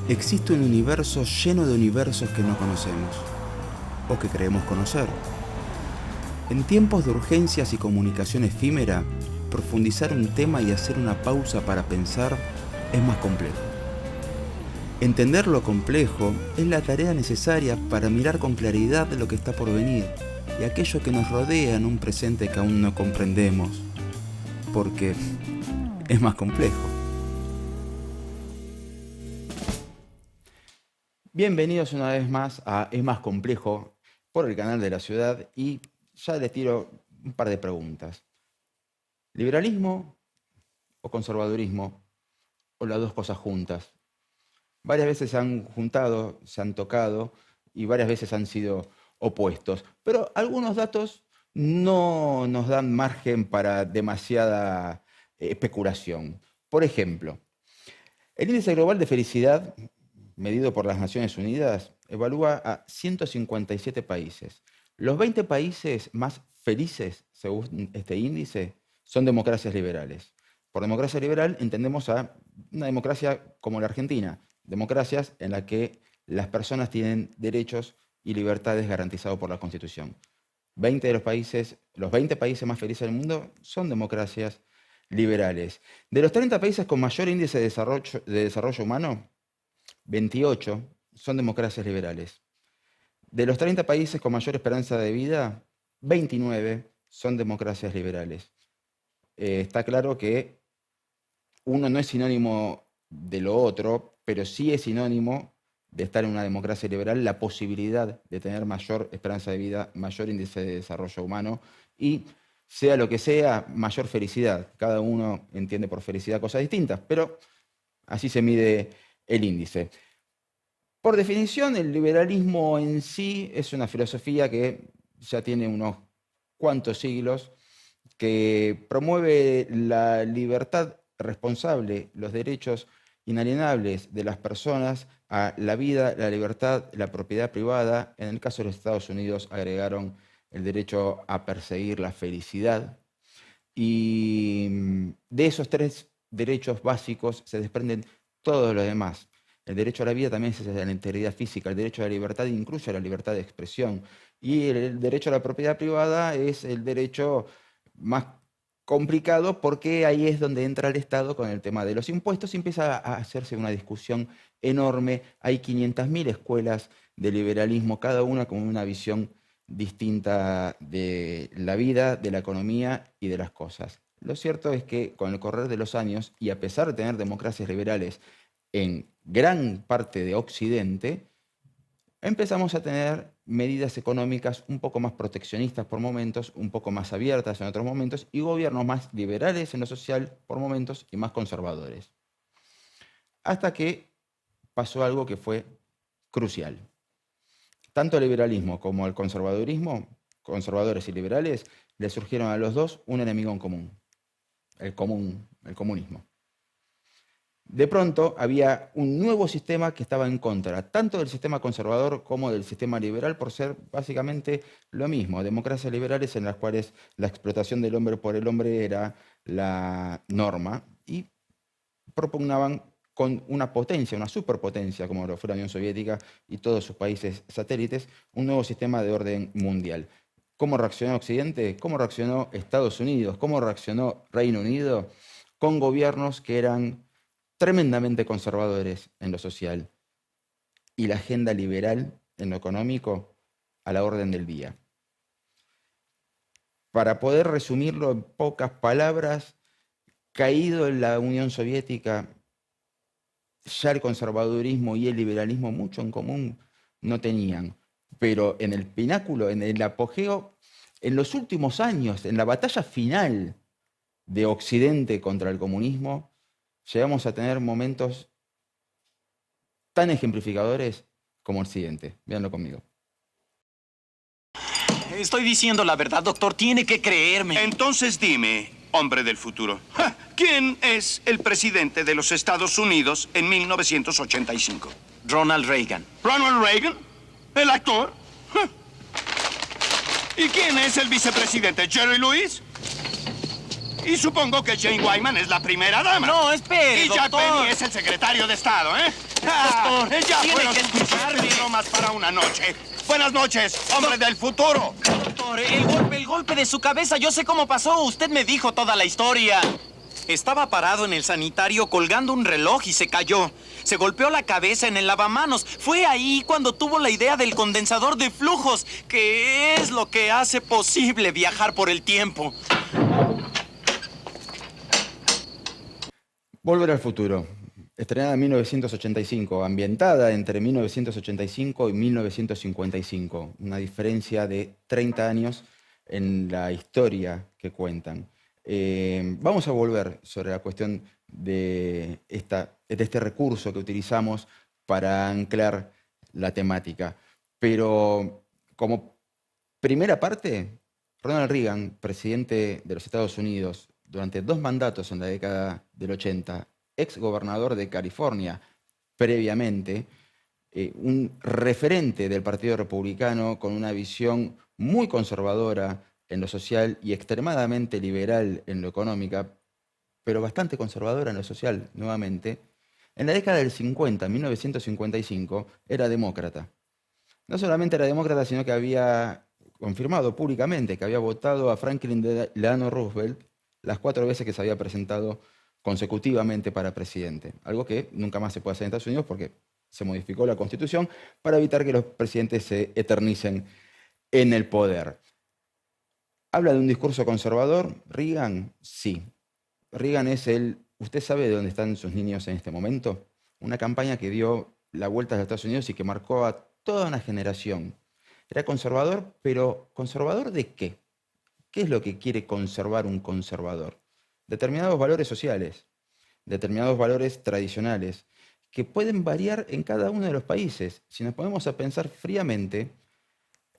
Existe un universo lleno de universos que no conocemos, o que creemos conocer. En tiempos de urgencias y comunicación efímera, profundizar un tema y hacer una pausa para pensar es más complejo. Entender lo complejo es la tarea necesaria para mirar con claridad lo que está por venir y aquello que nos rodea en un presente que aún no comprendemos, porque es más complejo. Bienvenidos una vez más a Es Más Complejo por el canal de la ciudad y ya les tiro un par de preguntas. ¿Liberalismo o conservadurismo o las dos cosas juntas? Varias veces se han juntado, se han tocado y varias veces han sido opuestos, pero algunos datos no nos dan margen para demasiada especulación. Por ejemplo, el índice global de felicidad medido por las Naciones Unidas, evalúa a 157 países. Los 20 países más felices, según este índice, son democracias liberales. Por democracia liberal entendemos a una democracia como la Argentina, democracias en la que las personas tienen derechos y libertades garantizados por la Constitución. 20 de los 20 países más felices del mundo son democracias liberales. De los 30 países con mayor índice de desarrollo humano, 28 son democracias liberales. De los 30 países con mayor esperanza de vida, 29 son democracias liberales. Está claro que uno no es sinónimo de lo otro, pero sí es sinónimo de estar en una democracia liberal la posibilidad de tener mayor esperanza de vida, mayor índice de desarrollo humano y, sea lo que sea, mayor felicidad. Cada uno entiende por felicidad cosas distintas, pero así se mide el índice. Por definición, el liberalismo en sí es una filosofía que ya tiene unos cuantos siglos, que promueve la libertad responsable, los derechos inalienables de las personas a la vida, la libertad, la propiedad privada. En el caso de los Estados Unidos agregaron el derecho a perseguir la felicidad. Y de esos tres derechos básicos se desprenden todos los demás. El derecho a la vida también es la integridad física, el derecho a la libertad incluye la libertad de expresión y el derecho a la propiedad privada es el derecho más complicado porque ahí es donde entra el Estado con el tema de los impuestos y empieza a hacerse una discusión enorme. Hay 500.000 escuelas de liberalismo, cada una con una visión distinta de la vida, de la economía y de las cosas. Lo cierto es que con el correr de los años, y a pesar de tener democracias liberales en gran parte de Occidente, empezamos a tener medidas económicas un poco más proteccionistas por momentos, un poco más abiertas en otros momentos, y gobiernos más liberales en lo social por momentos y más conservadores. Hasta que pasó algo que fue crucial. Tanto el liberalismo como el conservadurismo, conservadores y liberales, le surgieron a los dos un enemigo en común, el comunismo. De pronto había un nuevo sistema que estaba en contra, tanto del sistema conservador como del sistema liberal, por ser básicamente lo mismo, democracias liberales en las cuales la explotación del hombre por el hombre era la norma, y propugnaban con una potencia, una superpotencia, como lo fue la Unión Soviética y todos sus países satélites, un nuevo sistema de orden mundial. ¿Cómo reaccionó Occidente? ¿Cómo reaccionó Estados Unidos? ¿Cómo reaccionó Reino Unido? Con gobiernos que eran tremendamente conservadores en lo social y la agenda liberal en lo económico a la orden del día. Para poder resumirlo en pocas palabras, caído en la Unión Soviética, ya el conservadurismo y el liberalismo mucho en común no tenían, pero en el pináculo, en el apogeo, en los últimos años, en la batalla final de Occidente contra el comunismo, llegamos a tener momentos tan ejemplificadores como el siguiente. Véanlo conmigo. Estoy diciendo la verdad, doctor. Tiene que creerme. Entonces dime, hombre del futuro, ¿quién es el presidente de los Estados Unidos en 1985? Ronald Reagan. ¿Ronald Reagan? ¿El actor? ¿Y quién es el vicepresidente? ¿Jerry Lewis? Y supongo que Jane Wyman es la primera dama. No, espere, Y Jack doctor. Benny es el secretario de Estado, ¿eh? Doctor, Ya tiene fueron que suficientes escucharme. bromas para una noche. Buenas noches, hombre del futuro. Doctor, el golpe de su cabeza, yo sé cómo pasó. Usted me dijo toda la historia. Estaba parado en el sanitario colgando un reloj y se cayó. Se golpeó la cabeza en el lavamanos. Fue ahí cuando tuvo la idea del condensador de flujos, que es lo que hace posible viajar por el tiempo. Volver al futuro. Estrenada en 1985, ambientada entre 1985 y 1955. Una diferencia de 30 años en la historia que cuentan. Vamos a volver sobre la cuestión de este recurso que utilizamos para anclar la temática. Pero como primera parte, Ronald Reagan, presidente de los Estados Unidos, durante 2 mandatos en la década del 80, ex gobernador de California previamente, un referente del Partido Republicano con una visión muy conservadora en lo social y extremadamente liberal en lo económica, pero bastante conservadora en lo social, nuevamente, en la década del 50, 1955, era demócrata. No solamente era demócrata, sino que había confirmado públicamente que había votado a Franklin Delano Roosevelt las 4 veces que se había presentado consecutivamente para presidente. Algo que nunca más se puede hacer en Estados Unidos porque se modificó la Constitución para evitar que los presidentes se eternicen en el poder. ¿Habla de un discurso conservador? ¿Reagan? Sí. Reagan es ¿Usted sabe de dónde están sus niños en este momento? Una campaña que dio la vuelta a los Estados Unidos y que marcó a toda una generación. Era conservador, pero ¿conservador de qué? ¿Qué es lo que quiere conservar un conservador? Determinados valores sociales, determinados valores tradicionales, que pueden variar en cada uno de los países. Si nos ponemos a pensar fríamente,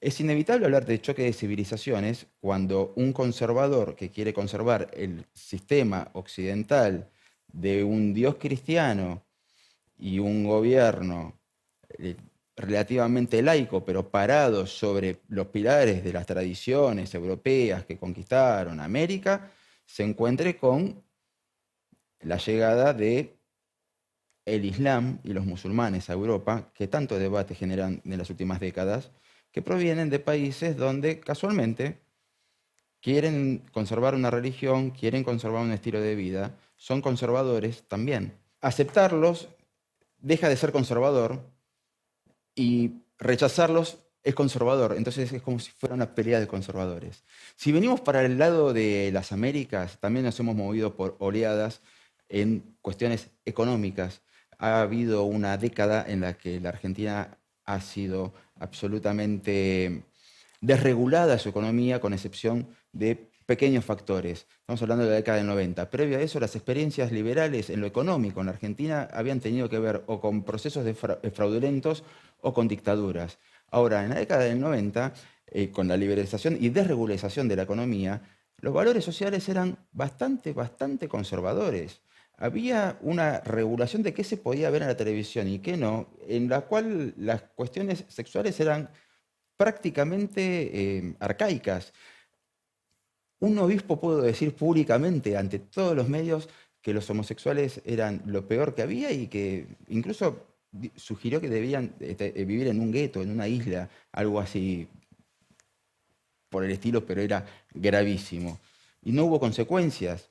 es inevitable hablar de choque de civilizaciones cuando un conservador que quiere conservar el sistema occidental de un Dios cristiano y un gobierno relativamente laico, pero parado sobre los pilares de las tradiciones europeas que conquistaron América, se encuentre con la llegada de el Islam y los musulmanes a Europa, que tanto debate generan en las últimas décadas, que provienen de países donde casualmente quieren conservar una religión, quieren conservar un estilo de vida, son conservadores también. Aceptarlos deja de ser conservador y rechazarlos es conservador. Entonces es como si fuera una pelea de conservadores. Si venimos para el lado de las Américas, también nos hemos movido por oleadas en cuestiones económicas. Ha habido una década en la que la Argentina ha sido absolutamente desregulada su economía, con excepción de pequeños factores. Estamos hablando de la década del 90. Previo a eso, las experiencias liberales en lo económico en la Argentina habían tenido que ver o con procesos fraudulentos o con dictaduras. Ahora, en la década del 90, con la liberalización y desregularización de la economía, los valores sociales eran bastante conservadores. Había una regulación de qué se podía ver en la televisión y qué no, en la cual las cuestiones sexuales eran prácticamente arcaicas. Un obispo pudo decir públicamente ante todos los medios que los homosexuales eran lo peor que había y que incluso sugirió que debían vivir en un gueto, en una isla, algo así por el estilo, pero era gravísimo. Y no hubo consecuencias.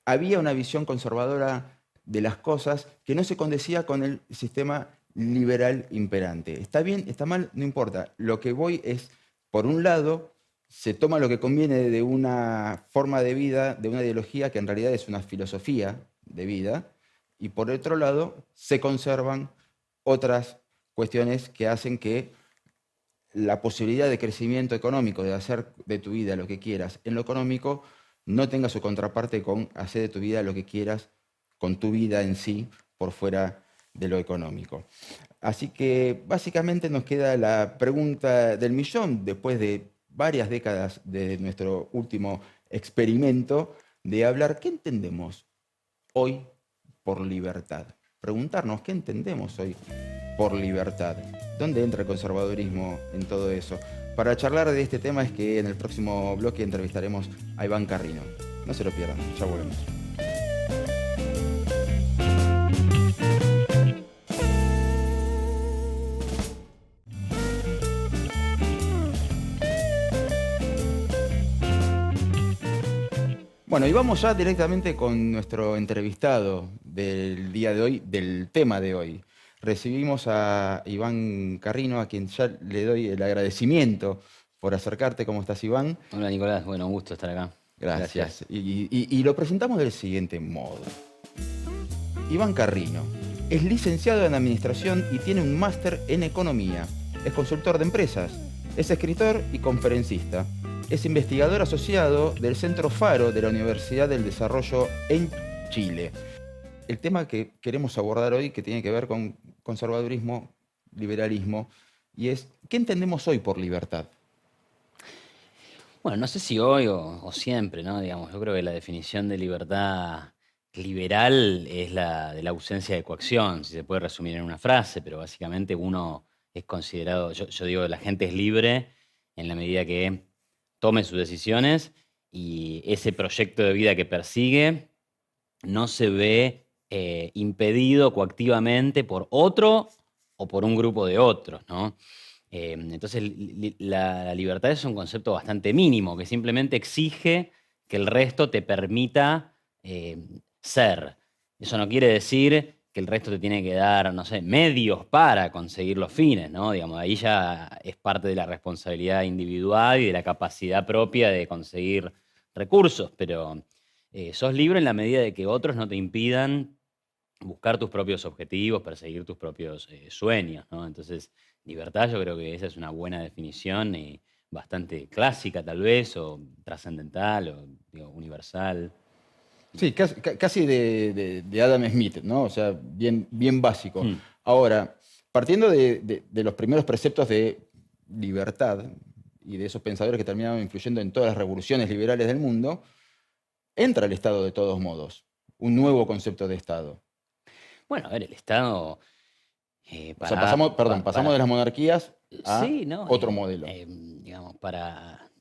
Había una visión conservadora de las cosas que no se condecía con el sistema liberal imperante. Está bien, está mal, no importa. Lo que voy es, por un lado, se toma lo que conviene de una forma de vida, de una ideología que en realidad es una filosofía de vida, y por otro lado, se conservan otras cuestiones que hacen que la posibilidad de crecimiento económico, de hacer de tu vida lo que quieras en lo económico, no tenga su contraparte con hacer de tu vida lo que quieras con tu vida en sí por fuera de lo económico. Así que básicamente nos queda la pregunta del millón, después de varias décadas de nuestro último experimento, de hablar qué entendemos hoy por libertad. Preguntarnos qué entendemos hoy por libertad. ¿Dónde entra el conservadurismo en todo eso? para charlar de este tema es que en el próximo bloque entrevistaremos a Iván Carrino. No se lo pierdan, ya volvemos. Bueno, y vamos ya directamente con nuestro entrevistado del día de hoy, del tema de hoy. Recibimos a Iván Carrino, a quien ya le doy el agradecimiento por acercarte. ¿Cómo estás, Iván? Hola, Nicolás. Bueno, un gusto estar acá. Gracias. Y lo presentamos del siguiente modo. Iván Carrino es licenciado en Administración y tiene un máster en Economía. Es consultor de empresas, es escritor y conferencista. Es investigador asociado del Centro Faro de la Universidad del Desarrollo en Chile. El tema que queremos abordar hoy, que tiene que ver con conservadurismo, liberalismo, y es, ¿qué entendemos hoy por libertad? Bueno, no sé si hoy o siempre, ¿no? Digamos, yo creo que la definición de libertad liberal es la de la ausencia de coacción, si se puede resumir en una frase, pero básicamente uno es considerado, yo digo, la gente es libre en la medida que tome sus decisiones y ese proyecto de vida que persigue no se ve impedido coactivamente por otro o por un grupo de otros, ¿no? Entonces, la libertad es un concepto bastante mínimo, que simplemente exige que el resto te permita ser. Eso no quiere decir que el resto te tiene que dar, no sé, medios para conseguir los fines, ¿no? Digamos, ahí ya es parte de la responsabilidad individual y de la capacidad propia de conseguir recursos, pero sos libre en la medida de que otros no te impidan buscar tus propios objetivos, perseguir tus propios sueños, ¿no? Entonces, libertad yo creo que esa es una buena definición y bastante clásica tal vez, o trascendental, o digo, universal. Sí, casi de Adam Smith, ¿no? O sea, bien básico. Ahora, partiendo de los primeros preceptos de libertad y de esos pensadores que terminaron influyendo en todas las revoluciones liberales del mundo, entra el Estado de todos modos, un nuevo concepto de Estado. Bueno, a ver, el Estado... O sea, pasamos de las monarquías a sí, ¿no? otro modelo. Digamos, para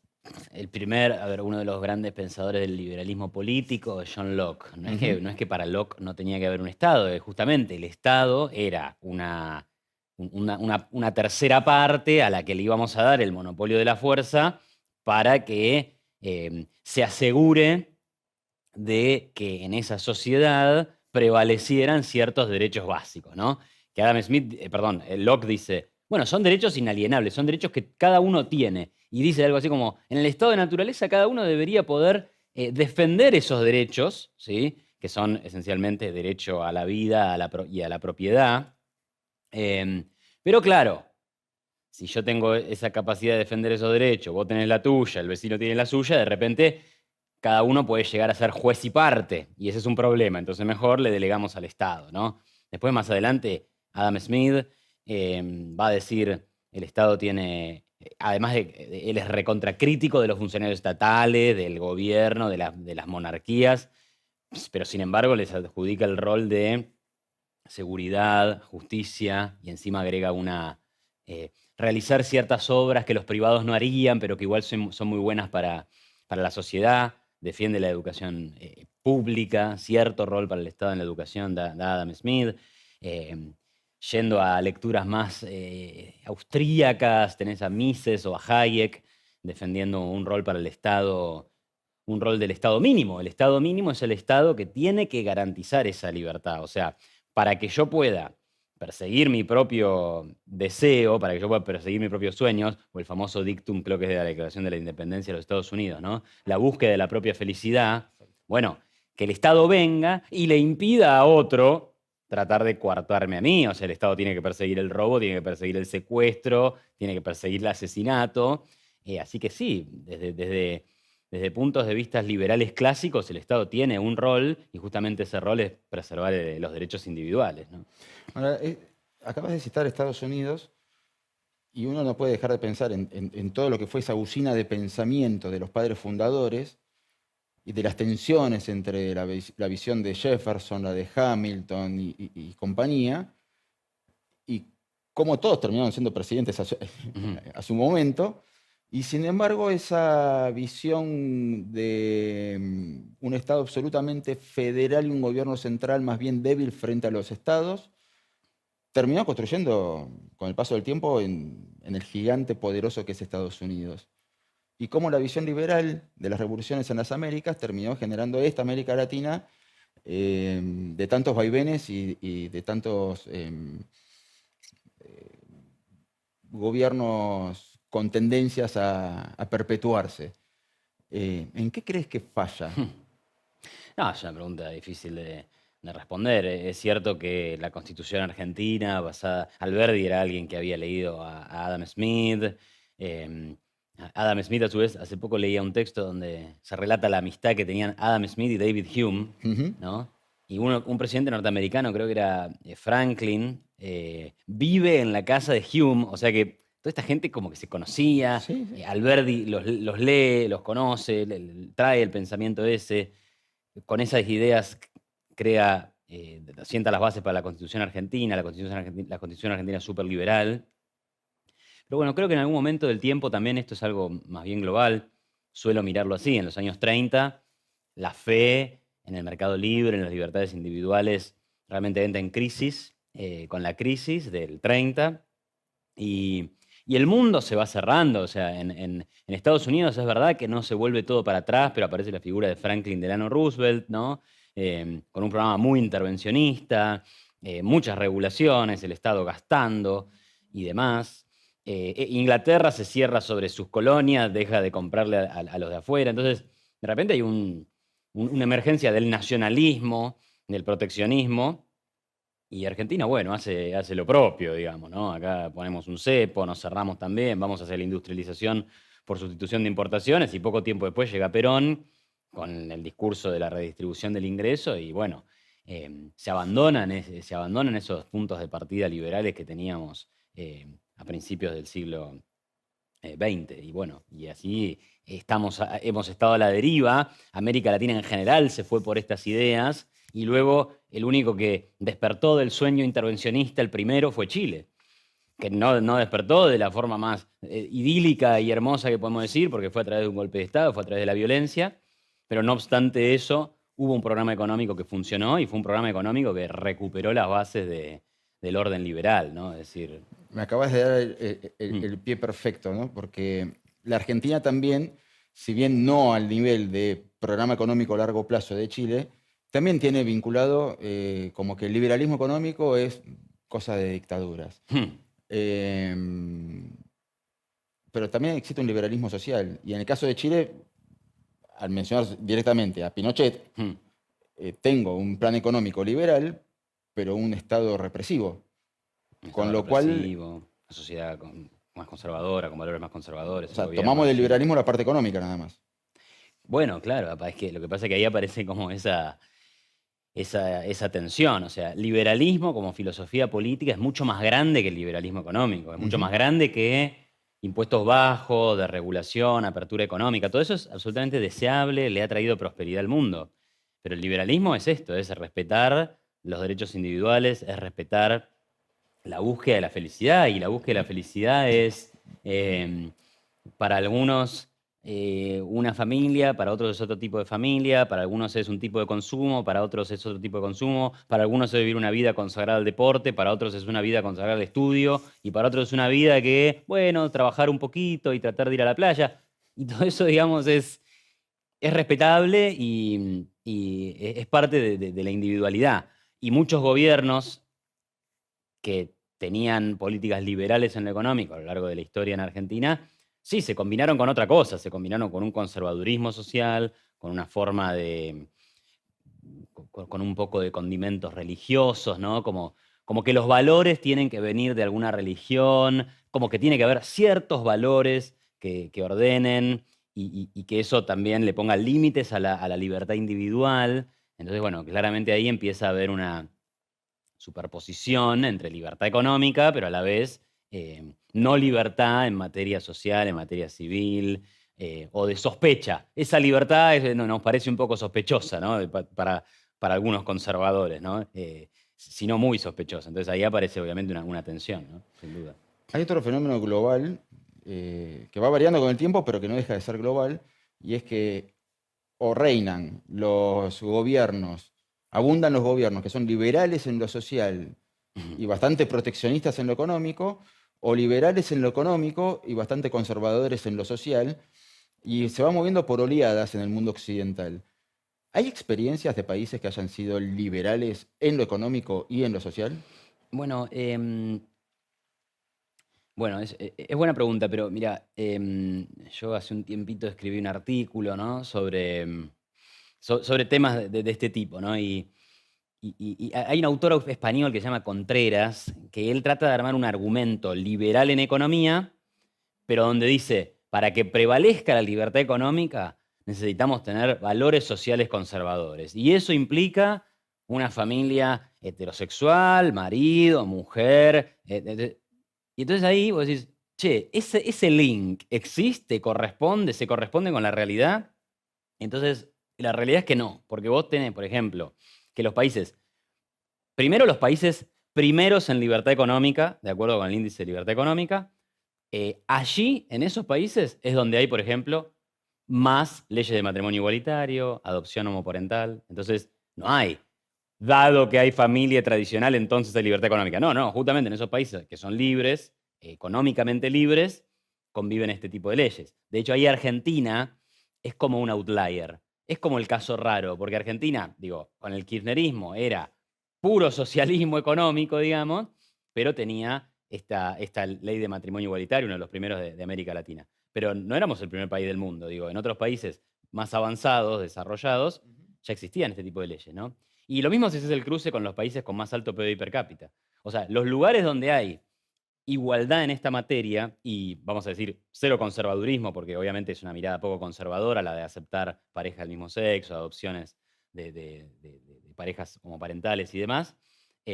uno de los grandes pensadores del liberalismo político, John Locke. No es que para Locke no tenía que haber un Estado, justamente el Estado era una tercera parte a la que le íbamos a dar el monopolio de la fuerza para que se asegure de que en esa sociedad prevalecieran ciertos derechos básicos, ¿no? Que Locke dice, bueno, son derechos inalienables, son derechos que cada uno tiene. Y dice algo así como, en el estado de naturaleza cada uno debería poder defender esos derechos, ¿sí? Que son esencialmente derecho a la vida y a la propiedad. Pero claro, si yo tengo esa capacidad de defender esos derechos, vos tenés la tuya, el vecino tiene la suya, de repente cada uno puede llegar a ser juez y parte, y ese es un problema, entonces mejor le delegamos al Estado, ¿no? Después, más adelante, Adam Smith va a decir, el Estado tiene, además de, él es recontracrítico de los funcionarios estatales, del gobierno, de las monarquías, pero sin embargo les adjudica el rol de seguridad, justicia, y encima agrega realizar ciertas obras que los privados no harían, pero que igual son muy buenas para la sociedad. Defiende la educación pública, cierto rol para el Estado en la educación da Adam Smith. Yendo a lecturas más austríacas, tenés a Mises o a Hayek defendiendo un rol para el Estado, un rol del Estado mínimo. El Estado mínimo es el Estado que tiene que garantizar esa libertad. O sea, para que yo pueda perseguir mi propio deseo, para que yo pueda perseguir mis propios sueños, o el famoso dictum, creo que es de la Declaración de la Independencia de los Estados Unidos, ¿no? La búsqueda de la propia felicidad. Bueno, que el Estado venga y le impida a otro tratar de coartarme a mí. O sea, el Estado tiene que perseguir el robo, tiene que perseguir el secuestro, tiene que perseguir el asesinato. Así que sí, desde puntos de vista liberales clásicos, el Estado tiene un rol, y justamente ese rol es preservar los derechos individuales, ¿no? Ahora, acabas de citar Estados Unidos, y uno no puede dejar de pensar en todo lo que fue esa usina de pensamiento de los padres fundadores y de las tensiones entre la visión de Jefferson, la de Hamilton y compañía, y cómo todos terminaron siendo presidentes a su momento, Y sin embargo, esa visión de un Estado absolutamente federal y un gobierno central más bien débil frente a los estados, terminó construyendo con el paso del tiempo en el gigante poderoso que es Estados Unidos. Y cómo la visión liberal de las revoluciones en las Américas terminó generando esta América Latina de tantos vaivenes y de tantos gobiernos con tendencias a perpetuarse. ¿En qué crees que falla? No, es una pregunta difícil de responder. Es cierto que la Constitución argentina, basada... Alberdi era alguien que había leído a Adam Smith. Adam Smith, a su vez, hace poco leía un texto donde se relata la amistad que tenían Adam Smith y David Hume, ¿no? Y un presidente norteamericano, creo que era Franklin, vive en la casa de Hume, o sea que toda esta gente como que se conocía, Sí, sí. Alberdi los lee, los conoce, trae el pensamiento ese, con esas ideas crea, sienta las bases para la Constitución argentina, la Constitución argentina es súper liberal. Pero bueno, creo que en algún momento del tiempo también esto es algo más bien global, suelo mirarlo así, en los años 30, la fe en el mercado libre, en las libertades individuales, realmente entra en crisis, con la crisis del 30, y el mundo se va cerrando, o sea, en Estados Unidos es verdad que no se vuelve todo para atrás, pero aparece la figura de Franklin Delano Roosevelt, ¿no? Con un programa muy intervencionista, muchas regulaciones, el Estado gastando y demás. Inglaterra se cierra sobre sus colonias, deja de comprarle a los de afuera, entonces de repente hay una emergencia del nacionalismo, del proteccionismo, y Argentina, bueno, hace lo propio, digamos, ¿no? Acá ponemos un cepo, nos cerramos también, vamos a hacer la industrialización por sustitución de importaciones, y poco tiempo después llega Perón con el discurso de la redistribución del ingreso, y bueno, se abandonan esos puntos de partida liberales que teníamos a principios del siglo XX. Y bueno, y así hemos estado a la deriva. América Latina en general se fue por estas ideas y luego el único que despertó del sueño intervencionista, el primero, fue Chile, que no despertó de la forma más idílica y hermosa que podemos decir, porque fue a través de un golpe de Estado, fue a través de la violencia, pero no obstante eso, hubo un programa económico que funcionó y fue un programa económico que recuperó las bases del orden liberal, ¿no? Es decir... Me acabas de dar el pie perfecto, ¿no? Porque la Argentina también, si bien no al nivel de programa económico a largo plazo de Chile, también tiene vinculado como que el liberalismo económico es cosa de dictaduras. Pero también existe un liberalismo social. Y en el caso de Chile, al mencionar directamente a Pinochet, tengo un plan económico liberal, pero un Estado represivo. Con lo cual, una sociedad más conservadora, con valores más conservadores. o sea, tomamos del liberalismo la parte económica nada más. Bueno, claro, es que lo que pasa es que ahí aparece como esa tensión. O sea, liberalismo como filosofía política es mucho más grande que el liberalismo económico. Es mucho más grande que impuestos bajos, desregulación, apertura económica. Todo eso es absolutamente deseable, le ha traído prosperidad al mundo. Pero el liberalismo es esto, es respetar los derechos individuales, es respetar la búsqueda de la felicidad, y la búsqueda de la felicidad es, para algunos, una familia, para otros es otro tipo de familia, para algunos es un tipo de consumo, para otros es otro tipo de consumo, para algunos es vivir una vida consagrada al deporte, para otros es una vida consagrada al estudio, y para otros es una vida que, bueno, trabajar un poquito y tratar de ir a la playa. Y todo eso, digamos, es respetable y es parte de la individualidad. Y muchos gobiernos que tenían políticas liberales en lo económico a lo largo de la historia en Argentina, sí, se combinaron con otra cosa, se combinaron con un conservadurismo social, con una forma de... con un poco de condimentos religiosos, ¿no? Como que los valores tienen que venir de alguna religión, como que tiene que haber ciertos valores que ordenen y que eso también le ponga límites a la libertad individual. Entonces, bueno, claramente ahí empieza a haber una superposición entre libertad económica, pero a la vez no libertad en materia social, en materia civil, o de sospecha. Esa libertad nos parece un poco sospechosa, ¿no? Para algunos conservadores, ¿no? Sino muy sospechosa. Entonces ahí aparece obviamente una tensión, ¿no? Sin duda. Hay otro fenómeno global que va variando con el tiempo, pero que no deja de ser global, y es que o reinan los gobiernos, abundan los gobiernos que son liberales en lo social y bastante proteccionistas en lo económico, o liberales en lo económico y bastante conservadores en lo social, y se va moviendo por oleadas en el mundo occidental. ¿Hay experiencias de países que hayan sido liberales en lo económico y en lo social? Bueno, bueno, es buena pregunta, pero mira, yo hace un tiempito escribí un artículo, ¿no? Sobre temas de este tipo, ¿no? Y hay un autor español que se llama Contreras, que él trata de armar un argumento liberal en economía, pero donde dice, para que prevalezca la libertad económica, necesitamos tener valores sociales conservadores. Y eso implica una familia heterosexual, marido, mujer. Y entonces ahí vos decís, che, ese link existe, se corresponde con la realidad. Entonces, la realidad es que no, porque vos tenés, por ejemplo, que los países primeros en libertad económica, de acuerdo con el índice de libertad económica, allí, en esos países, es donde hay, por ejemplo, más leyes de matrimonio igualitario, adopción homoparental. Entonces, no hay, dado que hay familia tradicional, entonces hay libertad económica. No, no, justamente en esos países que son libres, económicamente libres, conviven este tipo de leyes. De hecho, ahí Argentina es como un outlier. Es como el caso raro, porque Argentina, digo, con el kirchnerismo era puro socialismo económico, digamos, pero tenía esta ley de matrimonio igualitario, uno de los primeros de América Latina. Pero no éramos el primer país del mundo, digo, en otros países más avanzados, desarrollados, ya existían este tipo de leyes, ¿no? Y lo mismo si haces el cruce con los países con más alto PBI per cápita. O sea, los lugares donde hay igualdad en esta materia y, vamos a decir, cero conservadurismo, porque obviamente es una mirada poco conservadora la de aceptar parejas del mismo sexo, adopciones de parejas homoparentales y demás,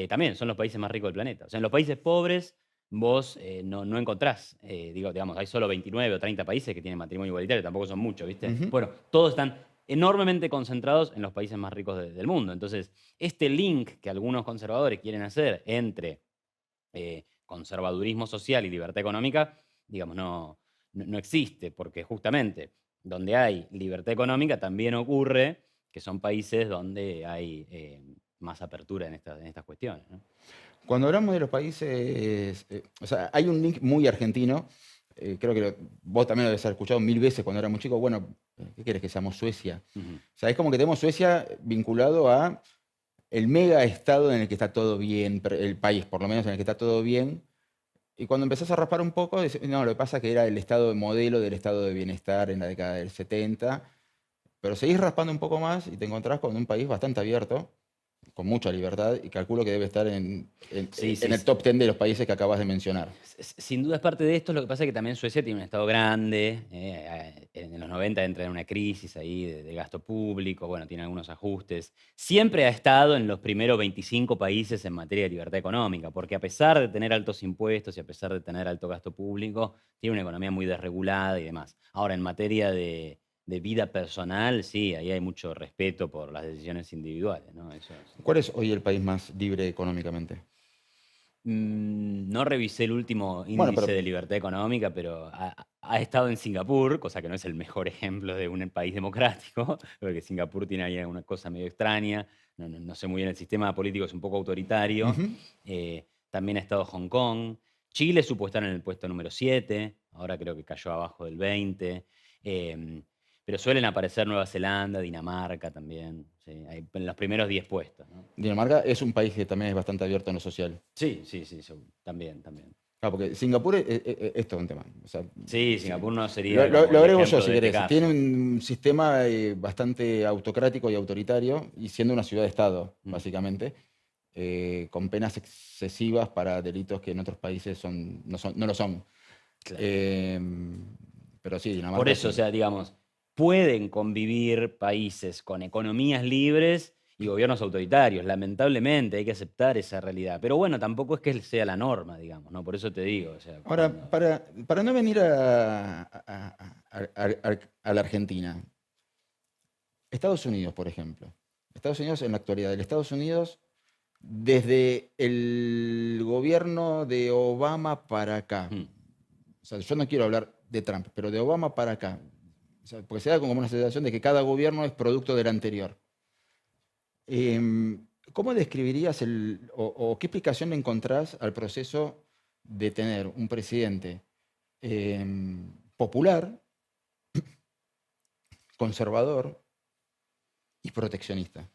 también son los países más ricos del planeta. O sea, en los países pobres vos no encontrás, digamos, hay solo 29 o 30 países que tienen matrimonio igualitario, tampoco son muchos, ¿viste? Ujú. Bueno, todos están enormemente concentrados en los países más ricos del mundo. Entonces, este link que algunos conservadores quieren hacer entre conservadurismo social y libertad económica, digamos, no existe, porque justamente donde hay libertad económica también ocurre que son países donde hay más apertura en estas cuestiones, ¿no? Cuando hablamos de los países, o sea, hay un link muy argentino, creo que vos también lo habéis escuchado 1000 veces cuando éramos chicos, bueno, ¿qué querés que seamos Suecia? Ujú. O sea, es como que tenemos Suecia vinculado a el mega estado en el que está todo bien, el país por lo menos en el que está todo bien, y cuando empezás a raspar un poco, decís, no, lo que pasa es que era el estado de modelo del estado de bienestar en la década del 70, pero seguís raspando un poco más y te encontrás con un país bastante abierto, con mucha libertad, y calculo que debe estar Sí, en el top 10 de los países que acabas de mencionar. Sin duda es parte de esto, lo que pasa es que también Suecia tiene un estado grande, en los 90 entra en una crisis ahí de gasto público, bueno, tiene algunos ajustes. Siempre ha estado en los primeros 25 países en materia de libertad económica, porque a pesar de tener altos impuestos y a pesar de tener alto gasto público, tiene una economía muy desregulada y demás. Ahora, en materia de vida personal, sí, ahí hay mucho respeto por las decisiones individuales, ¿no? Eso es. ¿Cuál es hoy el país más libre económicamente? No revisé el último Bueno, índice pero de libertad económica, pero ha estado en Singapur, cosa que no es el mejor ejemplo de un país democrático, porque Singapur tiene ahí una cosa medio extraña, no sé muy bien, el sistema político es un poco autoritario. ujú. También ha estado Hong Kong. Chile supo estar en el puesto número 7, ahora creo que cayó abajo del 20. Pero suelen aparecer Nueva Zelanda, Dinamarca también, sí, en los primeros 10 puestos, ¿no? Dinamarca es un país que también es bastante abierto en lo social. Sí, también. Claro, porque Singapur es todo un tema. O sea, Sí, sí, Singapur no sería lo como el agrego yo ejemplo si de este querés. caso. Tiene un sistema bastante autocrático y autoritario, y siendo una ciudad-estado, básicamente, con penas excesivas para delitos que en otros países no lo son. Claro. Pero sí, Dinamarca. Por eso, sí. o sea, digamos, pueden convivir países con economías libres y gobiernos autoritarios. Lamentablemente hay que aceptar esa realidad. Pero bueno, tampoco es que sea la norma, digamos, ¿no? Por eso te digo. O sea, Ahora, cuando- para no venir a la Argentina, Estados Unidos, por ejemplo. Estados Unidos en la actualidad. Estados Unidos, desde el gobierno de Obama para acá, Mm. o sea, yo no quiero hablar de Trump, pero de Obama para acá, o sea, porque se da como una sensación de que cada gobierno es producto del anterior. ¿Cómo describirías o qué explicación le encontrás al proceso de tener un presidente popular, conservador y proteccionista?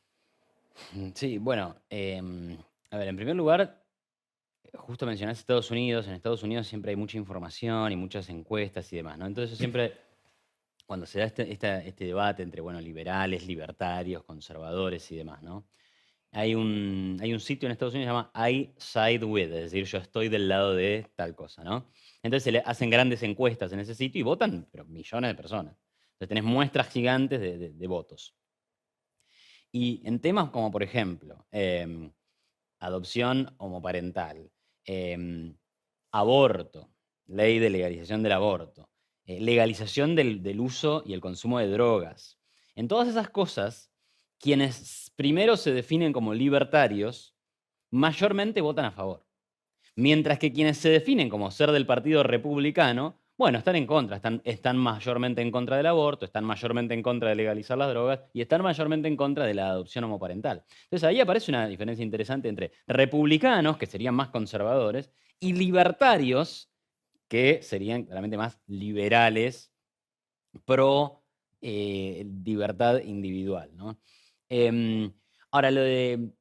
Sí, bueno, a ver, en primer lugar, justo mencionaste Estados Unidos. En Estados Unidos siempre hay mucha información y muchas encuestas y demás, ¿no? Entonces siempre, cuando se da este debate entre, bueno, liberales, libertarios, conservadores y demás, ¿no? Hay un sitio en Estados Unidos que se llama I Side With, es decir, yo estoy del lado de tal cosa, ¿no? Entonces se le hacen grandes encuestas en ese sitio y votan, pero millones de personas. Entonces tenés muestras gigantes de votos. Y en temas como, por ejemplo, adopción homoparental, aborto, ley de legalización del aborto, legalización del uso y el consumo de drogas. En todas esas cosas, quienes primero se definen como libertarios, mayormente votan a favor. Mientras que quienes se definen como ser del Partido Republicano, bueno, están en contra, están mayormente en contra del aborto, están mayormente en contra de legalizar las drogas y están mayormente en contra de la adopción homoparental. Entonces ahí aparece una diferencia interesante entre republicanos, que serían más conservadores, y libertarios, que serían claramente más liberales, pro libertad individual, ¿no? Ahora, lo de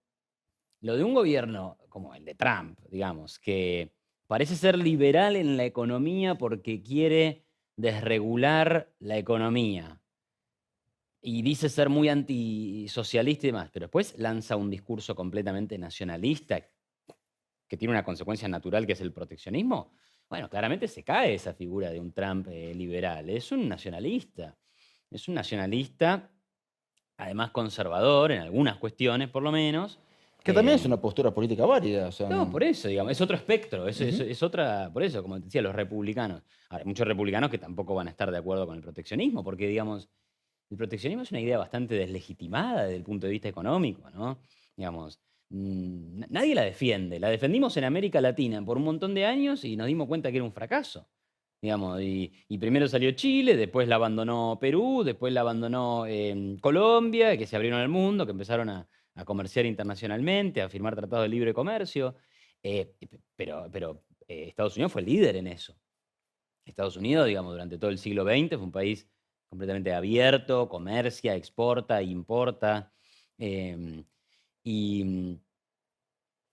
un gobierno como el de Trump, digamos, que parece ser liberal en la economía porque quiere desregular la economía y dice ser muy antisocialista y demás, pero después lanza un discurso completamente nacionalista que tiene una consecuencia natural que es el proteccionismo. Bueno, claramente se cae esa figura de un Trump liberal. Es un nacionalista. Es un nacionalista, además conservador en algunas cuestiones por lo menos. Que también es una postura política válida. O sea, No, por eso, digamos, es otro espectro, Ujú. es otra, por eso, como te decía, los republicanos. Ahora, hay muchos republicanos que tampoco van a estar de acuerdo con el proteccionismo, porque, digamos, el proteccionismo es una idea bastante deslegitimada desde el punto de vista económico, ¿no? Digamos, nadie la defiende. La defendimos en América Latina por un montón de años y nos dimos cuenta que era un fracaso. Digamos, y primero salió Chile, después la abandonó Perú, después la abandonó Colombia, que se abrieron al mundo, que empezaron a comerciar internacionalmente, a firmar tratados de libre comercio. Pero Estados Unidos fue el líder en eso. Estados Unidos, digamos, durante todo el siglo XX fue un país completamente abierto, comercia, exporta, importa. em, y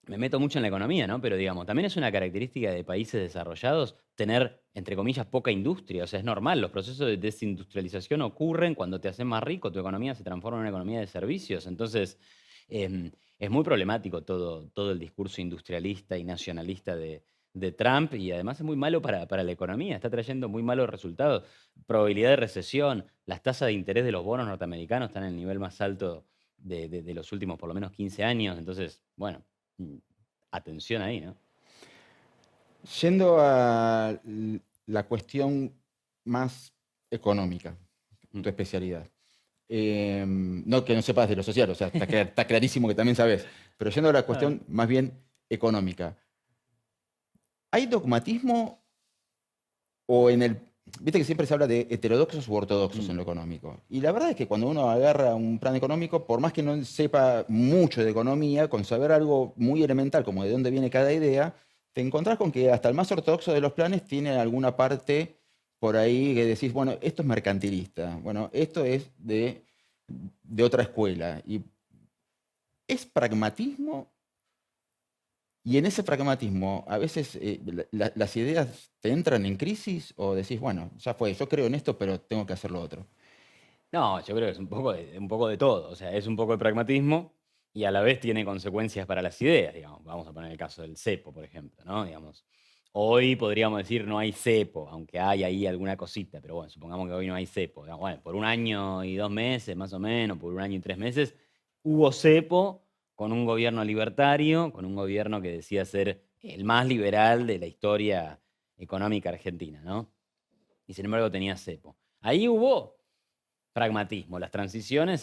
me meto mucho en la economía, ¿no? Pero digamos, también es una característica de países desarrollados tener, entre comillas, poca industria. O sea, es normal, los procesos de desindustrialización ocurren cuando te haces más rico, tu economía se transforma en una economía de servicios. Entonces, es muy problemático todo el discurso industrialista y nacionalista de Trump y además es muy malo para la economía, está trayendo muy malos resultados. Probabilidad de recesión, las tasas de interés de los bonos norteamericanos están en el nivel más alto de los últimos por lo menos 15 años. Entonces, bueno, atención ahí, ¿no? Yendo a la cuestión más económica, tu especialidad. No que no sepas de lo social, o sea, está clarísimo que también sabes, pero yendo a la cuestión más bien económica. ¿Hay dogmatismo o en el... Viste que siempre se habla de heterodoxos u ortodoxos en lo económico. Y la verdad es que cuando uno agarra un plan económico, por más que no sepa mucho de economía, con saber algo muy elemental como de dónde viene cada idea, te encontrás con que hasta el más ortodoxo de los planes tiene alguna parte por ahí que decís, bueno, esto es mercantilista, bueno, esto es de otra escuela. ¿Y es pragmatismo? Y en ese pragmatismo, a veces las ideas te entran en crisis o decís, bueno, ya fue, yo creo en esto, pero tengo que hacer lo otro. No, yo creo que es un poco de todo. O sea, es un poco de pragmatismo y a la vez tiene consecuencias para las ideas, digamos. Vamos a poner el caso del cepo, por ejemplo, ¿no? Digamos, hoy podríamos decir no hay cepo, aunque hay ahí alguna cosita, pero bueno, supongamos que hoy no hay cepo. Digamos, bueno, por 1 año y 2 meses, más o menos, por 1 año y 3 meses, hubo cepo con un gobierno libertario, con un gobierno que decía ser el más liberal de la historia económica argentina, ¿no? Y sin embargo tenía cepo. Ahí hubo pragmatismo. Las transiciones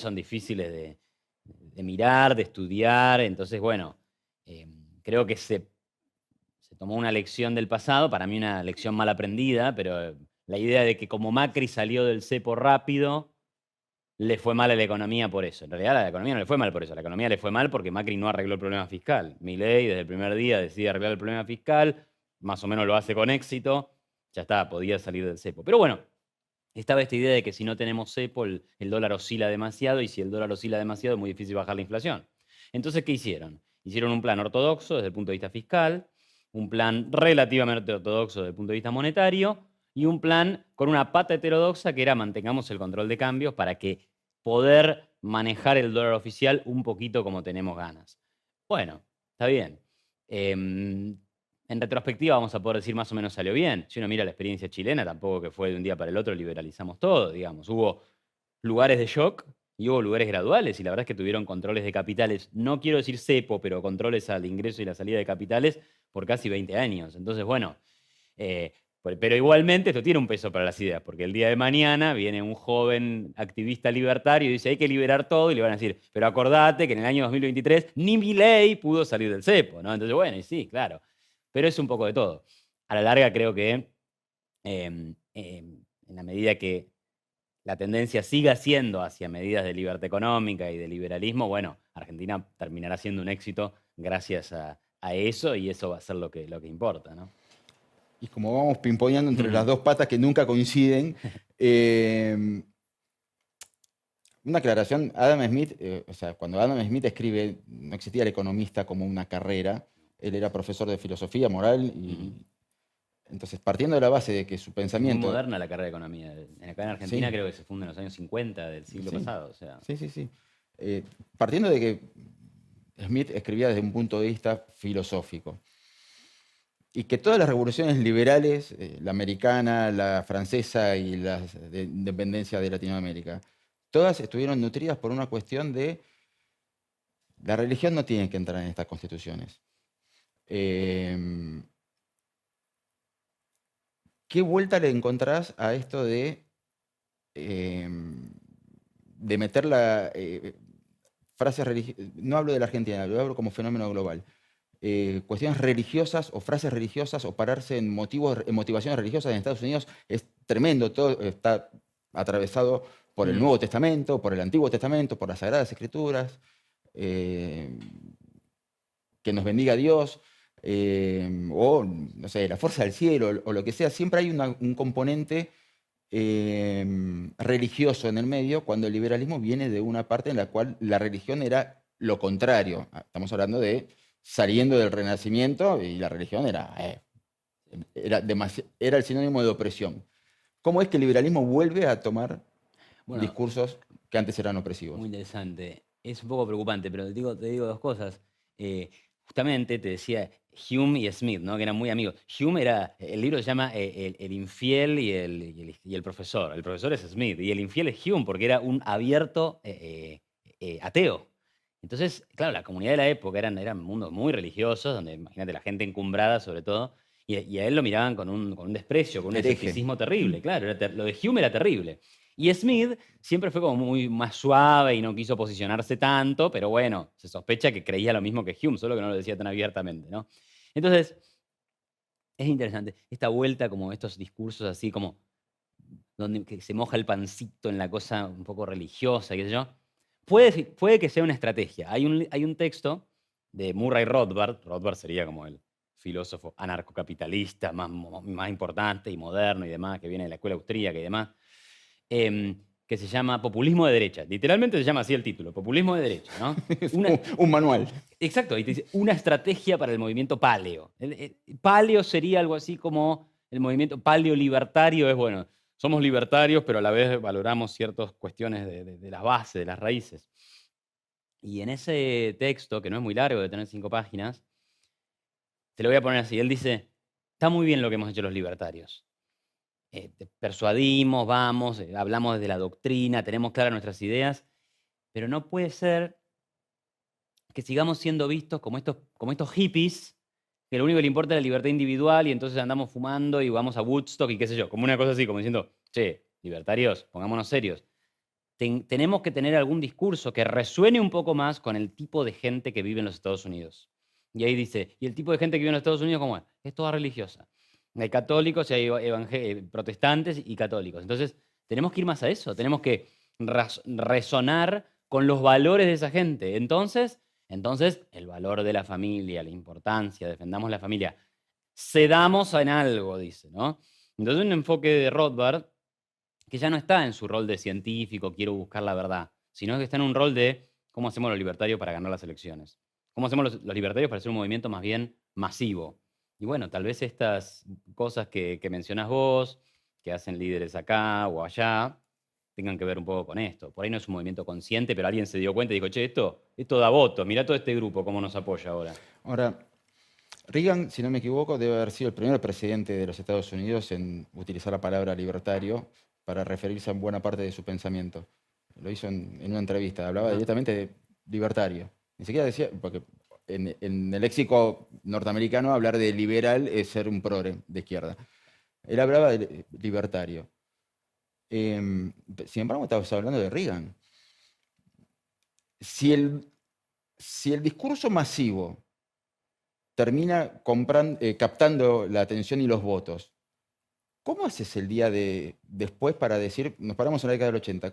son difíciles de mirar, de estudiar, entonces, bueno, creo que se se tomó una lección del pasado, para mí una lección mal aprendida, pero la idea de que como Macri salió del cepo rápido, le fue mal a la economía por eso. En realidad a la economía no le fue mal por eso, a la economía le fue mal porque Macri no arregló el problema fiscal. Milei desde el primer día decide arreglar el problema fiscal, más o menos lo hace con éxito, ya está, podía salir del cepo. Pero bueno, estaba esta idea de que si no tenemos cepo, el dólar oscila demasiado, y si el dólar oscila demasiado es muy difícil bajar la inflación. Entonces, ¿qué hicieron? Hicieron un plan ortodoxo desde el punto de vista fiscal, un plan relativamente ortodoxo desde el punto de vista monetario, y un plan con una pata heterodoxa que era mantengamos el control de cambios para que poder manejar el dólar oficial un poquito como tenemos ganas. Bueno, está bien. En retrospectiva vamos a poder decir más o menos salió bien. Si uno mira la experiencia chilena, tampoco que fue de un día para el otro liberalizamos todo, digamos. Hubo lugares de shock y hubo lugares graduales, y la verdad es que tuvieron controles de capitales, no quiero decir cepo, pero controles al ingreso y la salida de capitales por casi 20 años. Entonces, bueno, pero igualmente esto tiene un peso para las ideas, porque el día de mañana viene un joven activista libertario y dice hay que liberar todo, y le van a decir, pero acordate que en el año 2023 ni Milei pudo salir del cepo, ¿no? Entonces, bueno, y sí, claro. Pero es un poco de todo. A la larga creo que en la medida que la tendencia siga siendo hacia medidas de libertad económica y de liberalismo, bueno, Argentina terminará siendo un éxito gracias a eso, y eso va a ser lo que importa, ¿no? Y como vamos pimponeando entre las dos patas que nunca coinciden, una aclaración, Adam Smith, o sea, cuando Adam Smith escribe, no existía el economista como una carrera, él era profesor de filosofía moral, y entonces partiendo de la base de que su Muy pensamiento... moderna la carrera de economía. Acá en Argentina Sí. creo que se funda en los años 50 del siglo Sí. pasado. O sea. Sí. Partiendo de que Smith escribía desde un punto de vista filosófico, y que todas las revoluciones liberales, la americana, la francesa y las de independencia de Latinoamérica, todas estuvieron nutridas por una cuestión de la religión no tiene que entrar en estas constituciones. ¿Qué vuelta le encontrás a esto de meter la frases religiosas? No hablo de la Argentina, lo hablo como fenómeno global. Cuestiones religiosas o frases religiosas o pararse en motivaciones religiosas en Estados Unidos es tremendo. Todo está atravesado por el Nuevo Testamento, por el Antiguo Testamento, por las Sagradas Escrituras. Que nos bendiga Dios, o no sé, la fuerza del cielo, o lo que sea. Siempre hay un componente religioso en el medio, cuando el liberalismo viene de una parte en la cual la religión era lo contrario. Estamos hablando de saliendo del Renacimiento, y la religión era el sinónimo de opresión. ¿Cómo es que el liberalismo vuelve a tomar discursos que antes eran opresivos? Muy interesante. Es un poco preocupante, pero te digo dos cosas. Justamente te decía Hume y Smith, ¿no? Que eran muy amigos. Hume el libro se llama El infiel y el profesor. El profesor es Smith y el infiel es Hume, porque era un abierto ateo. Entonces, claro, la comunidad de la época eran mundos muy religiosos, donde imagínate la gente encumbrada sobre todo, y a él lo miraban con un desprecio, con un escepticismo terrible. Claro, lo de Hume era terrible. Y Smith siempre fue como muy más suave y no quiso posicionarse tanto, pero bueno, se sospecha que creía lo mismo que Hume, solo que no lo decía tan abiertamente, ¿no? Entonces, es interesante esta vuelta, como estos discursos así como donde que se moja el pancito en la cosa un poco religiosa, qué sé yo. Puede que sea una estrategia. Hay un texto de Murray Rothbard. Rothbard sería como el filósofo anarcocapitalista más importante y moderno y demás, que viene de la escuela austríaca y demás, que se llama Populismo de Derecha. Literalmente se llama así el título, Populismo de Derecha, ¿no? Un manual. Exacto, y te dice, una estrategia para el movimiento paleo. Paleo sería algo así como el movimiento paleolibertario, es bueno, somos libertarios, pero a la vez valoramos ciertas cuestiones de las bases, de las raíces. Y en ese texto, que no es muy largo, de tener 5 páginas, te lo voy a poner así. Él dice, está muy bien lo que hemos hecho los libertarios. Persuadimos, vamos, hablamos desde la doctrina, tenemos claras nuestras ideas, pero no puede ser que sigamos siendo vistos como estos hippies, que lo único que le importa es la libertad individual, y entonces andamos fumando y vamos a Woodstock y qué sé yo, como una cosa así, como diciendo, che, libertarios, pongámonos serios. Tenemos que tener algún discurso que resuene un poco más con el tipo de gente que vive en los Estados Unidos, Y ahí dice, ¿y el tipo de gente que vive en los Estados Unidos cómo es? Es toda religiosa. Hay católicos, y hay protestantes y católicos. Entonces, tenemos que ir más a eso. Tenemos que resonar con los valores de esa gente. Entonces, el valor de la familia, la importancia, defendamos la familia. Cedamos en algo, dice, ¿no? Entonces, un enfoque de Rothbard que ya no está en su rol de científico, quiero buscar la verdad, sino que está en un rol de cómo hacemos los libertarios para ganar las elecciones. ¿Cómo hacemos los libertarios para hacer un movimiento más bien masivo? Y bueno, tal vez estas cosas que mencionás vos, que hacen líderes acá o allá, tengan que ver un poco con esto. Por ahí no es un movimiento consciente, pero alguien se dio cuenta y dijo, che, esto da voto, mirá todo este grupo cómo nos apoya ahora. Ahora, Reagan, si no me equivoco, debe haber sido el primer presidente de los Estados Unidos en utilizar la palabra libertario para referirse a buena parte de su pensamiento. Lo hizo en una entrevista, hablaba directamente de libertario. Ni siquiera decía, porque en el léxico norteamericano hablar de liberal es ser un progre de izquierda. Él hablaba de libertario. Sin embargo, estamos hablando de Reagan. Si el discurso masivo termina captando la atención y los votos, ¿cómo haces el día después para decir, nos paramos en la década del 80?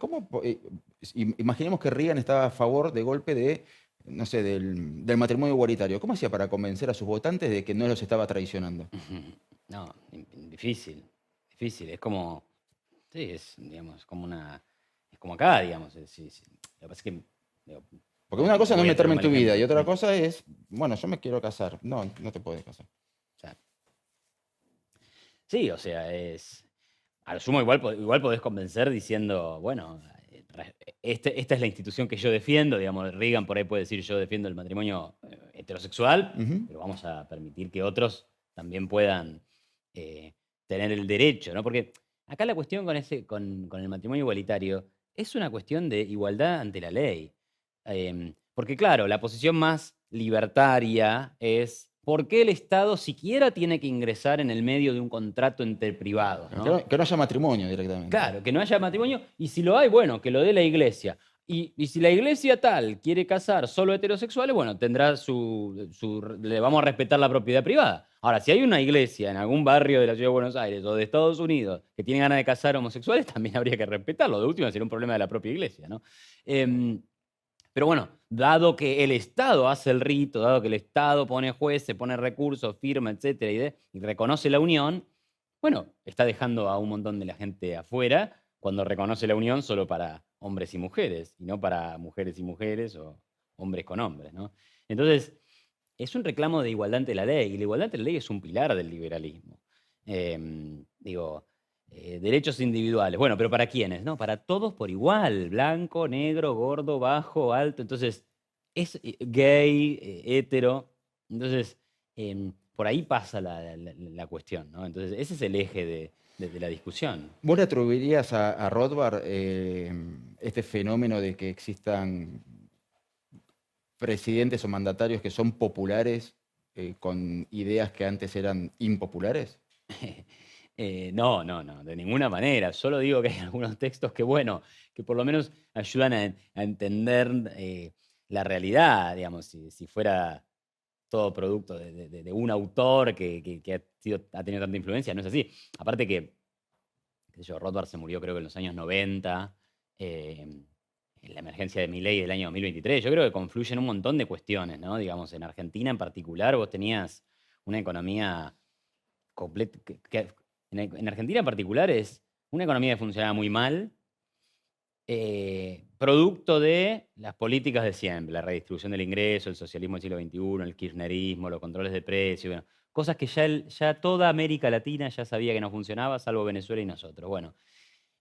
Imaginemos que Reagan estaba a favor de golpe no sé, del matrimonio igualitario. ¿Cómo hacía para convencer a sus votantes de que no los estaba traicionando? No, difícil. Es como, sí, digamos, es como acá, digamos. Sí. Lo que pasa es que, digo, porque una cosa no es voy a hacer meterme un en tu mal vida y ejemplo. otra cosa es, bueno, yo me quiero casar. No, no te puedes casar. O sea, sí, o sea, a lo sumo igual podés convencer diciendo, bueno, esta es la institución que yo defiendo, digamos, Reagan por ahí puede decir yo defiendo el matrimonio heterosexual, Ujú. pero vamos a permitir que otros también puedan tener el derecho, ¿no? Porque acá la cuestión con el matrimonio igualitario es una cuestión de igualdad ante la ley. Porque claro, la posición más libertaria es ¿por qué el Estado siquiera tiene que ingresar en el medio de un contrato entre privados, ¿no? Que no haya matrimonio directamente. Claro, que no haya matrimonio y si lo hay, bueno, que lo dé la iglesia. Y si la iglesia tal quiere casar solo heterosexuales, bueno, tendrá le vamos a respetar la propiedad privada. Ahora, si hay una iglesia en algún barrio de la Ciudad de Buenos Aires o de Estados Unidos que tiene ganas de casar homosexuales, también habría que respetarlo. De última sería un problema de la propia iglesia, ¿no? Pero bueno, dado que el Estado hace el rito, dado que el Estado pone jueces, pone recursos, firma, etcétera, y reconoce la unión, bueno, está dejando a un montón de la gente afuera cuando reconoce la unión solo para hombres y mujeres, y no para mujeres y mujeres o hombres con hombres, ¿no? Entonces, es un reclamo de igualdad ante la ley, y la igualdad ante la ley es un pilar del liberalismo. Derechos individuales. Bueno, pero ¿para quiénes? No, para todos por igual. Blanco, negro, gordo, bajo, alto. Entonces, es gay, hetero. Entonces, por ahí pasa la cuestión, ¿no? Entonces, ese es el eje de la discusión. ¿Vos le atribuirías a Rothbard este fenómeno de que existan presidentes o mandatarios que son populares con ideas que antes eran impopulares? No, de ninguna manera. Solo digo que hay algunos textos que, bueno, que por lo menos ayudan a entender la realidad, digamos, si fuera todo producto de un autor que ha tenido tanta influencia, no es así. Aparte que, qué sé yo, Rothbard se murió creo que en los años 90, en la emergencia de Milei del año 2023. Yo creo que confluyen un montón de cuestiones, ¿no? Digamos, en Argentina en particular vos tenías una economía completa, en Argentina en particular es una economía que funcionaba muy mal, producto de las políticas de siempre, la redistribución del ingreso, el socialismo del siglo XXI, el kirchnerismo, los controles de precios, bueno, cosas que ya toda América Latina ya sabía que no funcionaba, salvo Venezuela y nosotros. Bueno,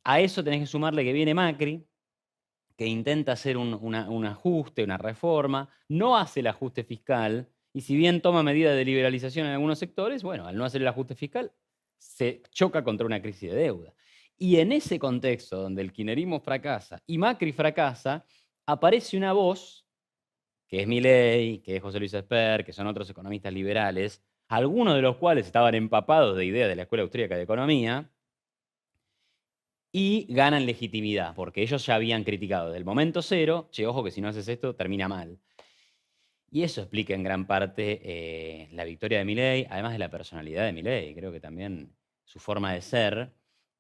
a eso tenés que sumarle que viene Macri, que intenta hacer un ajuste, una reforma, no hace el ajuste fiscal, y si bien toma medidas de liberalización en algunos sectores, bueno, al no hacer el ajuste fiscal, se choca contra una crisis de deuda. Y en ese contexto, donde el kirchnerismo fracasa y Macri fracasa, aparece una voz, que es Milei, que es José Luis Esper, que son otros economistas liberales, algunos de los cuales estaban empapados de ideas de la Escuela Austríaca de Economía, y ganan legitimidad, porque ellos ya habían criticado desde el momento cero, che, ojo que si no haces esto, termina mal. Y eso explica en gran parte la victoria de Milei, además de la personalidad de Milei. Creo que también su forma de ser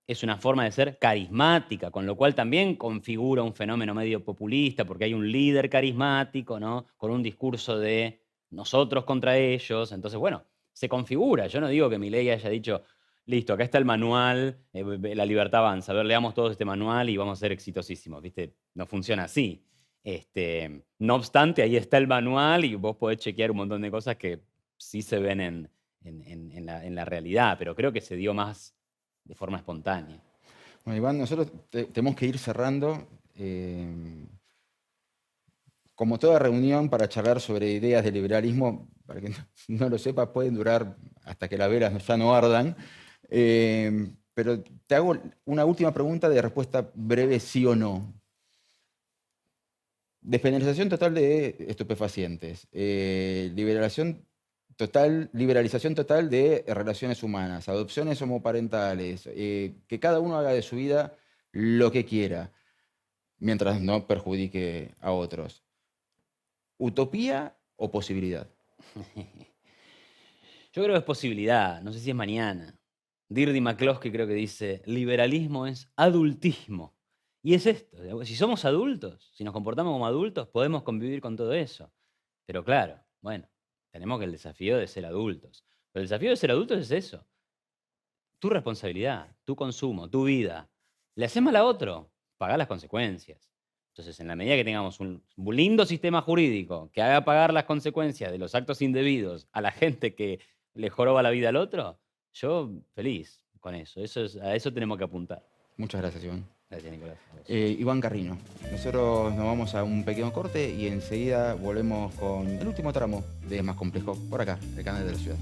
es una forma de ser carismática, con lo cual también configura un fenómeno medio populista, porque hay un líder carismático, ¿no? Con un discurso de nosotros contra ellos. Entonces, bueno, se configura. Yo no digo que Milei haya dicho, listo, acá está el manual, la libertad avanza. A ver, leamos todos este manual y vamos a ser exitosísimos. ¿Viste? No funciona así. No obstante, ahí está el manual y vos podés chequear un montón de cosas que sí se ven en la realidad, pero creo que se dio más de forma espontánea. Bueno, Iván, nosotros tenemos que ir cerrando. Como toda reunión para charlar sobre ideas de liberalismo, para que no lo sepa, pueden durar hasta que las velas ya no ardan. Pero te hago una última pregunta de respuesta breve, sí o no. Despenalización total de estupefacientes, liberalización total de relaciones humanas, adopciones homoparentales, que cada uno haga de su vida lo que quiera, mientras no perjudique a otros. ¿Utopía o posibilidad? Yo creo que es posibilidad, no sé si es mañana. Dirdy McCloskey creo que dice, liberalismo es adultismo. Y es esto, si somos adultos, si nos comportamos como adultos, podemos convivir con todo eso. Pero claro, bueno, tenemos el desafío de ser adultos. Pero el desafío de ser adultos es eso. Tu responsabilidad, tu consumo, tu vida. ¿Le haces mal a otro? Pagá las consecuencias. Entonces, en la medida que tengamos un lindo sistema jurídico que haga pagar las consecuencias de los actos indebidos a la gente que le joroba la vida al otro, yo feliz con eso. A eso tenemos que apuntar. Muchas gracias, Iván. Gracias, Nicolás. Iván Carrino. Nosotros nos vamos a un pequeño corte y enseguida volvemos con el último tramo de Es Más Complejo, por acá, el canal de la ciudad.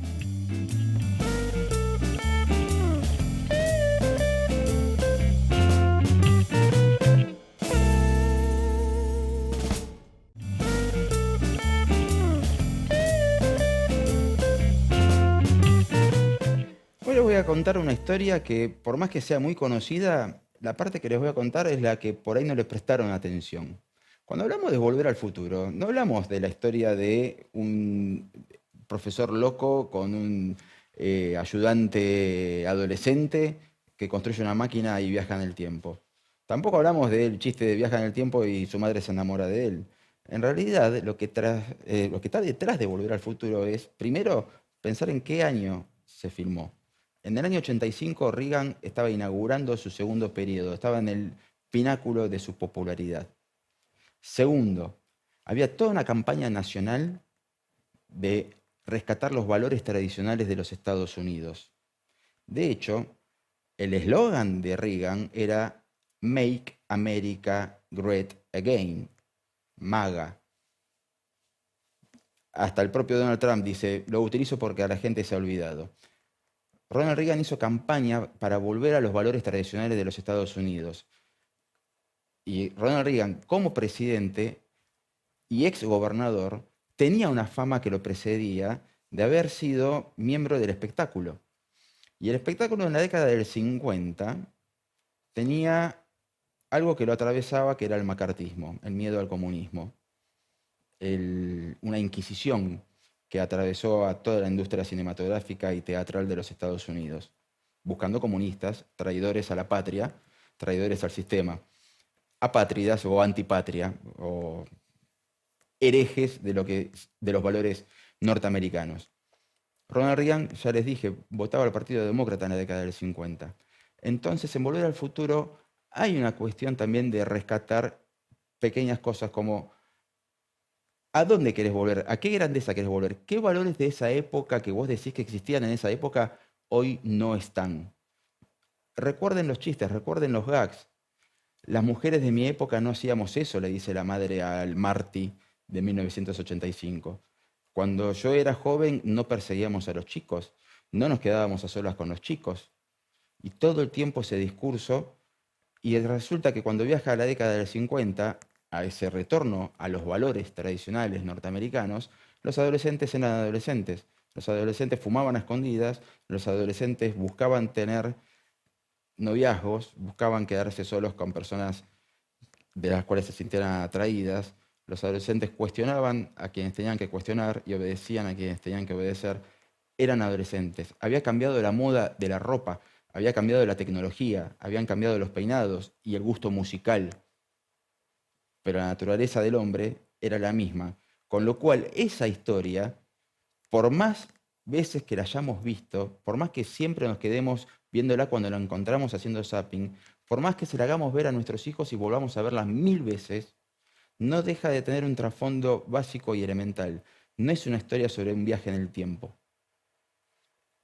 Hoy les voy a contar una historia que, por más que sea muy conocida, la parte que les voy a contar es la que por ahí no les prestaron atención. Cuando hablamos de Volver al Futuro, no hablamos de la historia de un profesor loco con un ayudante adolescente que construye una máquina y viaja en el tiempo. Tampoco hablamos del chiste de viaja en el tiempo y su madre se enamora de él. En realidad, lo que está detrás de Volver al Futuro es, primero, pensar en qué año se filmó. En el año 85, Reagan estaba inaugurando su segundo periodo, estaba en el pináculo de su popularidad. Segundo, había toda una campaña nacional de rescatar los valores tradicionales de los Estados Unidos. De hecho, el eslogan de Reagan era Make America Great Again, MAGA. Hasta el propio Donald Trump dice, lo utilizo porque a la gente se ha olvidado. Ronald Reagan hizo campaña para volver a los valores tradicionales de los Estados Unidos. Y Ronald Reagan, como presidente y ex gobernador, tenía una fama que lo precedía de haber sido miembro del espectáculo. Y el espectáculo en la década del 50 tenía algo que lo atravesaba, que era el macartismo, el miedo al comunismo, una inquisición que atravesó a toda la industria cinematográfica y teatral de los Estados Unidos, buscando comunistas, traidores a la patria, traidores al sistema, apátridas o antipatria, o herejes de los valores norteamericanos. Ronald Reagan, ya les dije, votaba al Partido Demócrata en la década del 50. Entonces, en Volver al Futuro hay una cuestión también de rescatar pequeñas cosas como ¿a dónde querés volver? ¿A qué grandeza querés volver? ¿Qué valores de esa época que vos decís que existían en esa época hoy no están? Recuerden los chistes, recuerden los gags. Las mujeres de mi época no hacíamos eso, le dice la madre al Marty de 1985. Cuando yo era joven no perseguíamos a los chicos, no nos quedábamos a solas con los chicos. Y todo el tiempo ese discurso, y resulta que cuando viaja a la década del 50, a ese retorno a los valores tradicionales norteamericanos, los adolescentes eran adolescentes. Los adolescentes fumaban a escondidas, los adolescentes buscaban tener noviazgos, buscaban quedarse solos con personas de las cuales se sintieran atraídas, Los adolescentes cuestionaban a quienes tenían que cuestionar y obedecían a quienes tenían que obedecer. Eran adolescentes. Había cambiado la moda de la ropa, había cambiado la tecnología, habían cambiado los peinados y el gusto musical. Pero la naturaleza del hombre era la misma. Con lo cual, esa historia, por más veces que la hayamos visto, por más que siempre nos quedemos viéndola cuando la encontramos haciendo zapping, por más que se la hagamos ver a nuestros hijos y volvamos a verla 1000 veces, no deja de tener un trasfondo básico y elemental. No es una historia sobre un viaje en el tiempo.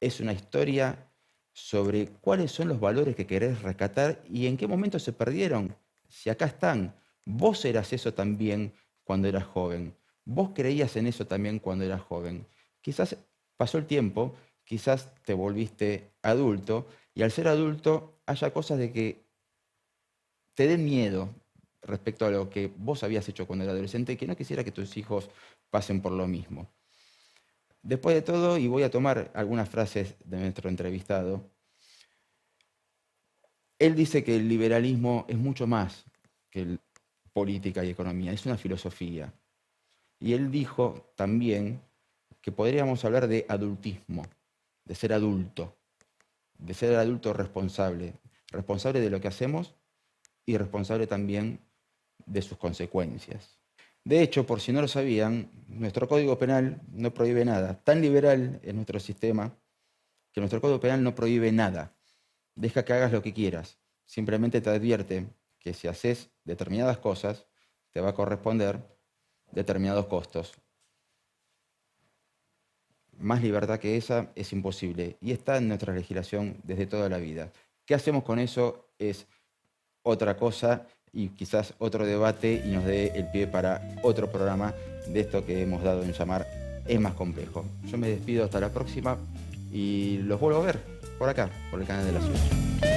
Es una historia sobre cuáles son los valores que querés rescatar y en qué momento se perdieron. Si acá están. Vos eras eso también cuando eras joven. Vos creías en eso también cuando eras joven. Quizás pasó el tiempo, quizás te volviste adulto y al ser adulto haya cosas de que te den miedo respecto a lo que vos habías hecho cuando eras adolescente y que no quisiera que tus hijos pasen por lo mismo. Después de todo, y voy a tomar algunas frases de nuestro entrevistado, él dice que el liberalismo es mucho más que política y economía, es una filosofía. Y él dijo también que podríamos hablar de adultismo, de ser adulto responsable, responsable de lo que hacemos y responsable también de sus consecuencias. De hecho, por si no lo sabían, nuestro Código Penal no prohíbe nada. Tan liberal es nuestro sistema que nuestro Código Penal no prohíbe nada. Deja que hagas lo que quieras. Simplemente te advierte que si haces determinadas cosas, te va a corresponder determinados costos. Más libertad que esa es imposible y está en nuestra legislación desde toda la vida. ¿Qué hacemos con eso? Es otra cosa y quizás otro debate y nos dé el pie para otro programa de esto que hemos dado en llamar Es Más Complejo. Yo me despido hasta la próxima y los vuelvo a ver por acá, por el canal de la ciudad.